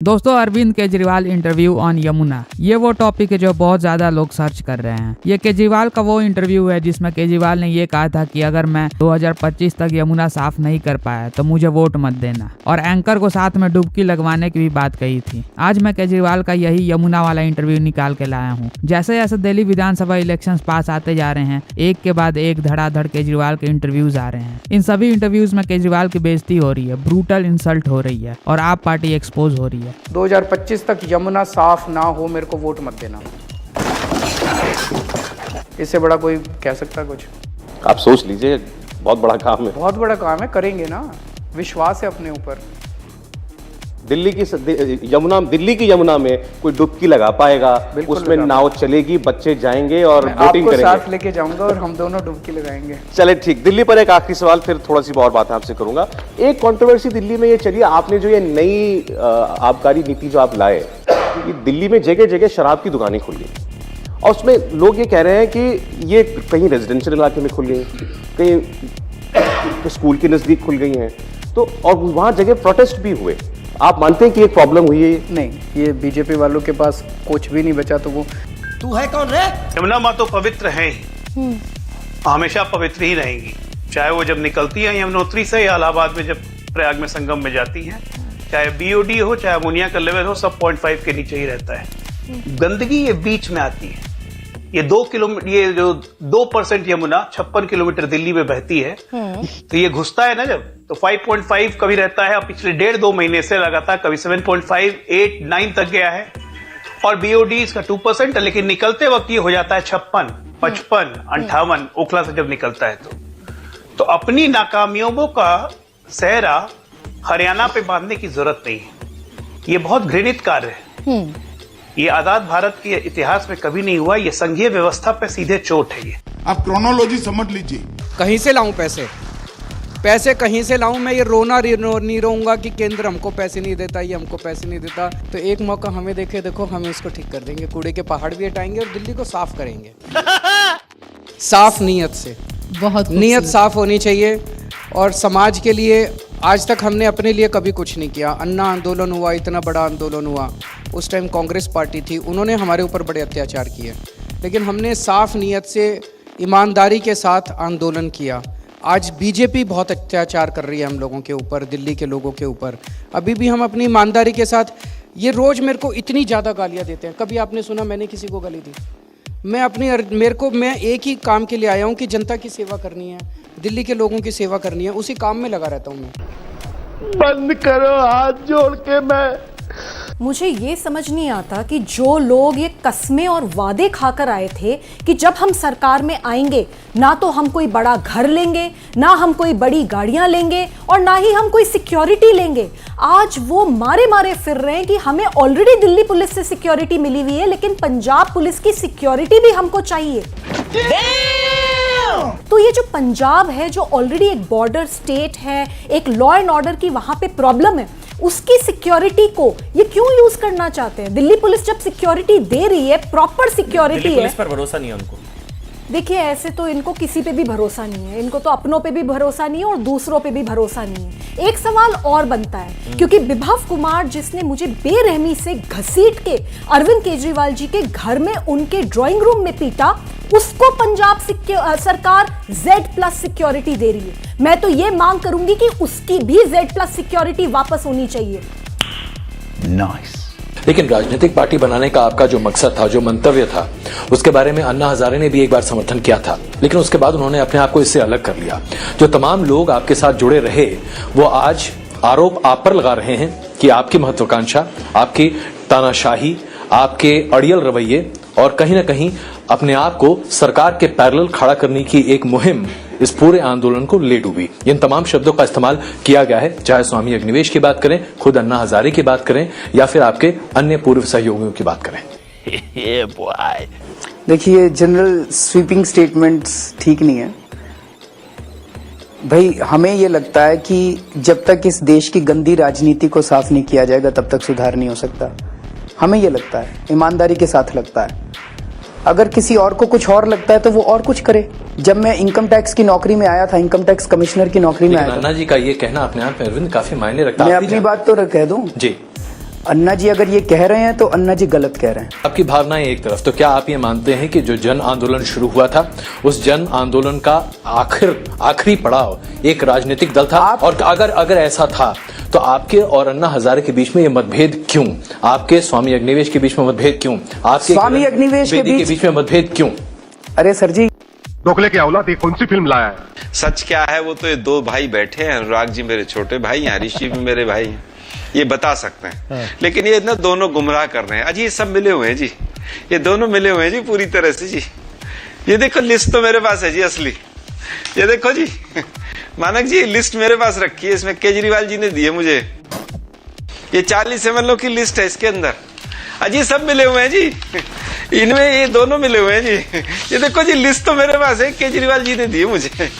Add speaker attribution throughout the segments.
Speaker 1: दोस्तों, Arvind Kejriwal interview on Yamuna, ये वो टॉपिक है जो बहुत ज्यादा लोग सर्च कर रहे हैं। ये केजरीवाल का वो इंटरव्यू है जिसमें केजरीवाल ने ये कहा था कि अगर मैं 2025 तक यमुना साफ नहीं कर पाया तो मुझे वोट मत देना, और एंकर को साथ में डुबकी लगवाने की भी बात कही थी। आज मैं केजरीवाल का यही यमुना वाला इंटरव्यू निकाल के लाया हूँ। जैसे जैसे दिल्ली विधानसभा इलेक्शन पास आते जा रहे हैं, एक के बाद एक धड़ाधड़ केजरीवाल के इंटरव्यूज आ रहे हैं। इन सभी इंटरव्यूज में केजरीवाल की बेइज्जती हो रही है, ब्रूटल इंसल्ट हो रही है और आप पार्टी एक्सपोज हो रही है।
Speaker 2: 2025 तक यमुना साफ ना हो, मेरे को वोट मत देना। इससे बड़ा कोई कह सकता कुछ?
Speaker 3: आप सोच लीजिए, बहुत बड़ा काम है।
Speaker 2: बहुत बड़ा काम है, करेंगे ना, विश्वास है अपने ऊपर।
Speaker 3: दिल्ली की यमुना में कोई डुबकी लगा पाएगा? उसमें नाव चलेगी, बच्चे जाएंगे और बोटिंग करेंगे।
Speaker 2: साथ लेके जाऊंगा और हम दोनों डुबकी लगाएंगे।
Speaker 3: चले ठीक। दिल्ली पर एक आखिरी सवाल, फिर थोड़ा सी और बात आपसे करूंगा। एक कंट्रोवर्सी दिल्ली में ये चलिए, आपने जो ये नई आबकारी नीति जो आप लाए, कि दिल्ली में जगह जगह शराब की दुकानें खुल गई, और उसमें लोग ये कह रहे हैं कि ये कहीं रेजिडेंशियल इलाके में खुल गई, कहीं स्कूल के नजदीक खुल गई हैं, तो और वहां जगह प्रोटेस्ट भी हुए। आप मानते हैं कि एक प्रॉब्लम हुई है?
Speaker 2: नहीं, ये बीजेपी वालों के पास कुछ भी नहीं बचा। तो वो
Speaker 4: तू है कौन रे?
Speaker 5: यमुना माँ तो पवित्र है ही, हमेशा पवित्र ही रहेंगी। चाहे वो जब निकलती है यमुनोत्री से या इलाहाबाद में जब प्रयाग में संगम में जाती है, चाहे बीओडी हो चाहे अमोनिया का लेवल हो, सब 0.5 के नीचे ही रहता है। गंदगी ये बीच में आती है। ये 2 किलोमीटर, ये जो 2% यमुना 56 किलोमीटर दिल्ली में बहती है, तो ये घुसता है ना जब, तो 5.5 कभी रहता है। अब पिछले 1.5-2 महीने से लगातार कभी 7.5, 8, 9 तक गया है। और बीओडी इसका 2% है, लेकिन निकलते वक्त ये हो जाता है 56, 55, 58 ओखला से जब निकलता है। तो अपनी नाकामियों का सहरा हरियाणा पे बांधने की जरूरत नहीं है। ये बहुत घृणित कार्य है। ये आजाद भारत के इतिहास में कभी नहीं हुआ। ये संघीय व्यवस्था पे सीधे चोट है। ये
Speaker 6: आप क्रोनोलॉजी समझ लीजिए।
Speaker 7: कहीं से लाऊं पैसे कहीं से लाऊं? मैं ये रोना नहीं रहूंगा कि केंद्र हमको पैसे नहीं देता, ये हमको पैसे नहीं देता। तो एक मौका हमें देखो हम इसको ठीक कर देंगे, कूड़े के पहाड़ भी हटाएंगे और दिल्ली को साफ करेंगे। साफ नीयत से, बहुत नीयत साफ होनी चाहिए। और समाज के लिए आज तक हमने अपने लिए कभी कुछ नहीं किया। अन्ना आंदोलन हुआ, इतना बड़ा आंदोलन हुआ, उस टाइम कांग्रेस पार्टी थी, उन्होंने हमारे ऊपर बड़े अत्याचार किए, लेकिन हमने साफ नीयत से ईमानदारी के साथ आंदोलन किया। आज बीजेपी बहुत अत्याचार कर रही है हम लोगों के ऊपर, दिल्ली के लोगों के ऊपर। अभी भी हम अपनी ईमानदारी के साथ, ये रोज़ मेरे को इतनी ज़्यादा गालियाँ देते हैं। कभी आपने सुना मैंने किसी को गाली दी? मैं एक ही काम के लिए आया हूँ कि जनता की सेवा करनी है, दिल्ली के लोगों की सेवा करनी है, उसी काम में लगा रहता हूँ मैं।
Speaker 3: बंद करो, हाथ जोड़ के।
Speaker 8: मुझे ये समझ नहीं आता कि जो लोग ये कस्में और वादे खाकर आए थे कि जब हम सरकार में आएंगे ना तो हम कोई बड़ा घर लेंगे, ना हम कोई बड़ी गाड़ियां लेंगे, और ना ही हम कोई सिक्योरिटी लेंगे, आज वो मारे फिर रहे हैं कि हमें ऑलरेडी दिल्ली पुलिस से सिक्योरिटी मिली हुई है, लेकिन पंजाब पुलिस की सिक्योरिटी भी हमको चाहिए। तो ये जो पंजाब है, जो ऑलरेडी एक बॉर्डर स्टेट है, एक लॉ एंड ऑर्डर की वहां पे प्रॉब्लम है, उसकी सिक्योरिटी को ये क्यों यूज करना चाहते हैं? दिल्ली पुलिस जब सिक्योरिटी दे रही है, प्रॉपर सिक्योरिटी है,
Speaker 4: पुलिस पर भरोसा नहीं है उनको।
Speaker 8: देखिए, ऐसे तो इनको किसी पे भी भरोसा नहीं है, इनको तो अपनों पे भी भरोसा नहीं है और दूसरों पे भी भरोसा नहीं है। एक सवाल और बनता है, क्योंकि विभव कुमार जिसने मुझे बेरहमी से घसीट के अरविंद केजरीवाल जी के घर में उनके ड्राइंग रूम में पीटा, उसको पंजाब सरकार Z+ सिक्योरिटी दे रही है। मैं तो ये मांग करूंगी कि उसकी भी Z+ सिक्योरिटी वापस होनी चाहिए।
Speaker 4: नाइस। लेकिन राजनीतिक पार्टी बनाने का आपका जो मकसद था, जो मंतव्य था, उसके बारे में अन्ना हजारे ने भी एक बार समर्थन किया था, लेकिन उसके बाद उन्होंने अपने आप को इससे अलग कर लिया। जो तमाम लोग आपके साथ जुड़े रहे, वो आज आरोप आप पर लगा रहे हैं कि आपकी महत्वाकांक्षा, आपकी तानाशाही, आपके अड़ियल रवैये और कहीं ना कहीं अपने आप को सरकार के पैरेलल खड़ा करने की एक मुहिम इस पूरे आंदोलन को ले डूबी। इन तमाम शब्दों का इस्तेमाल किया गया है, चाहे स्वामी अग्निवेश की बात करें, खुद अन्ना हजारे की बात करें, या फिर आपके अन्य पूर्व सहयोगियों की बात करें।
Speaker 2: देखिए, जनरल स्वीपिंग स्टेटमेंट्स ठीक नहीं है भाई। हमें ये लगता है कि जब तक इस देश की गंदी राजनीति को साफ नहीं किया जाएगा तब तक सुधार नहीं हो सकता। हमें ये लगता है, ईमानदारी के साथ लगता है। अगर किसी और को कुछ और लगता है तो वो और कुछ करे। जब मैं इनकम टैक्स की नौकरी में आया था, इनकम टैक्स कमिश्नर की नौकरी में आया था,
Speaker 4: अन्ना जी का ये कहना अपने आप में अरविंद काफी मायने रखता है।
Speaker 2: मैं अपनी बात तो कह दूं
Speaker 4: जी।
Speaker 2: अन्ना जी अगर ये कह रहे हैं तो अन्ना जी गलत कह रहे हैं।
Speaker 4: आपकी भावनाएं एक तरफ, तो क्या आप ये मानते हैं कि जो जन आंदोलन शुरू हुआ था उस जन आंदोलन का आखिरी पड़ाव एक राजनीतिक दल था? और अगर ऐसा था तो आपके और अन्ना हजारे के बीच में ये मतभेद क्यों? आपके स्वामी अग्निवेश के बीच में मतभेद क्यों? आपके
Speaker 2: स्वामी अग्निवेश के
Speaker 4: बीच में मतभेद क्यों?
Speaker 2: अरे सर जी,
Speaker 9: दोगले की औलाद, ये कौन सी फिल्म लाया है?
Speaker 10: सच क्या है वो तो ये दो भाई बैठे हैं, अनुराग जी मेरे छोटे भाई हैं, ऋषि भी मेरे भाई हैं, ये बता सकते हैं। लेकिन ये ना दोनों गुमराह कर रहे हैं। अजी ये सब मिले हुए हैं जी, ये दोनों मिले हुए हैं जी पूरी तरह से जी। ये देखो लिस्ट तो मेरे पास है जी असली, ये देखो जी मानक जी लिस्ट मेरे पास रखी है, इसमें केजरीवाल जी ने दी है मुझे, ये 40 एमएलओ की लिस्ट है इसके अंदर। अजी सब मिले हुए हैं जी, इनमें ये दोनों मिले हुए हैं जी। ये देखो जी लिस्ट तो मेरे पास है, केजरीवाल जी ने दी है मुझे।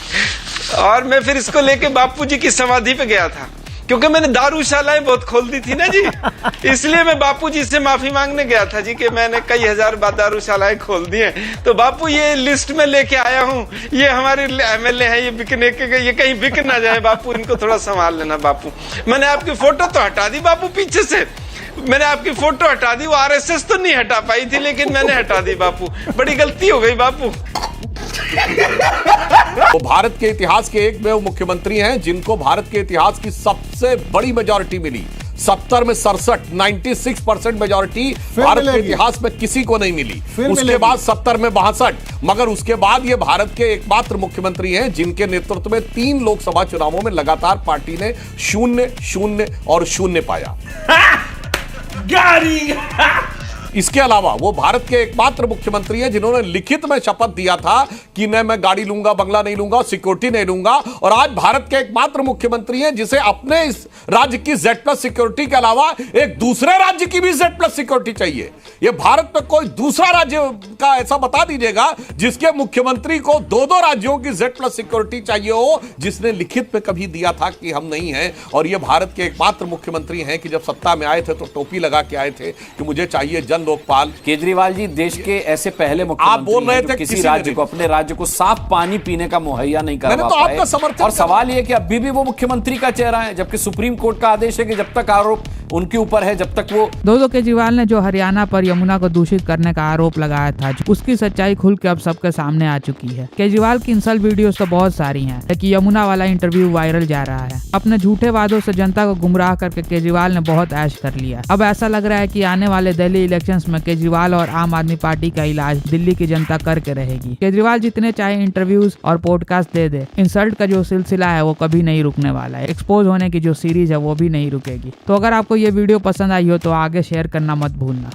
Speaker 10: और मैं फिर इसको लेके बापू जी की समाधि पे गया था, क्योंकि मैंने दारूशालाएं बहुत खोल दी थी ना जी, इसलिए मैं बापू जी से माफी मांगने गया था जी कि मैंने कई हजार दारूशालाएं खोल दी हैं। तो बापू ये लिस्ट में लेके आया हूँ, ये हमारे एमएलए हैं, ये बिकने के, ये कहीं बिक ना जाए बापू, इनको थोड़ा संभाल लेना बापू। मैंने आपकी फोटो तो हटा दी बापू पीछे से, मैंने आपकी फोटो हटा दी, वो आरएसएस तो नहीं हटा पाई थी लेकिन मैंने हटा दी बापू, बड़ी गलती हो गई बापू।
Speaker 9: वो भारत के इतिहास के एकमेव मुख्यमंत्री हैं जिनको भारत के इतिहास की सबसे बड़ी मेजॉरिटी मिली। 70 में 67, 96% मेजॉरिटी भारत के इतिहास में किसी को नहीं मिली। उसके बाद 70 में 62, मगर उसके बाद ये भारत के एकमात्र मुख्यमंत्री हैं जिनके नेतृत्व में 3 लोकसभा चुनावों में लगातार पार्टी ने 0, 0 और 0 पाया। इसके अलावा वो भारत के एकमात्र मुख्यमंत्री हैं जिन्होंने लिखित में शपथ दिया था कि मैं गाड़ी लूंगा, बंगला नहीं लूंगा, सिक्योरिटी नहीं लूंगा। और आज भारत के एकमात्र मुख्यमंत्री हैं जिसे अपने इस राज्य की Z+ सिक्योरिटी के अलावा एक दूसरे राज्य की भी Z+ सिक्योरिटी चाहिए। ये भारत में कोई दूसरा राज्य का ऐसा बता दीजिएगा जिसके मुख्यमंत्री को 2-2 राज्यों की Z+ सिक्योरिटी चाहिए हो, जिसने लिखित में कभी दिया था कि हम नहीं हैं। और ये भारत के एकमात्र मुख्यमंत्री हैं कि जब सत्ता में आए थे तो टोपी लगा के आए थे कि मुझे चाहिए जन लोकपाल।
Speaker 11: केजरीवाल जी देश के ऐसे पहले मुख्यमंत्री
Speaker 9: आप बोल रहे थे
Speaker 11: किसी राज्य को, अपने राज्य को साफ पानी पीने का मुहैया नहीं करवा
Speaker 9: तो
Speaker 11: पाए।
Speaker 9: आपका समर्थन
Speaker 11: और सवाल यह कि अभी भी वो मुख्यमंत्री का चेहरा है, जबकि सुप्रीम कोर्ट का आदेश है कि जब तक आरोप उनके ऊपर है, जब तक वो।
Speaker 1: दोस्तों केजरीवाल ने जो हरियाणा पर यमुना को दूषित करने का आरोप लगाया था, उसकी सच्चाई खुल के अब सबके सामने आ चुकी है। केजरीवाल की इंसल्ट वीडियोस तो बहुत सारी हैं, लेकिन यमुना वाला इंटरव्यू वायरल जा रहा है। अपने झूठे वादों से जनता को गुमराह करके केजरीवाल ने बहुत ऐश कर लिया। अब ऐसा लग रहा है कि आने वाले दिल्ली इलेक्शंस में केजरीवाल और आम आदमी पार्टी का इलाज दिल्ली की जनता करके रहेगी। केजरीवाल जितने चाहे इंटरव्यूज और पॉडकास्ट दे, इंसल्ट का जो सिलसिला है वो कभी नहीं रुकने वाला है। एक्सपोज होने की जो सीरीज है वो भी नहीं रुकेगी। तो अगर आपको ये वीडियो पसंद आई हो तो आगे शेयर करना मत भूलना।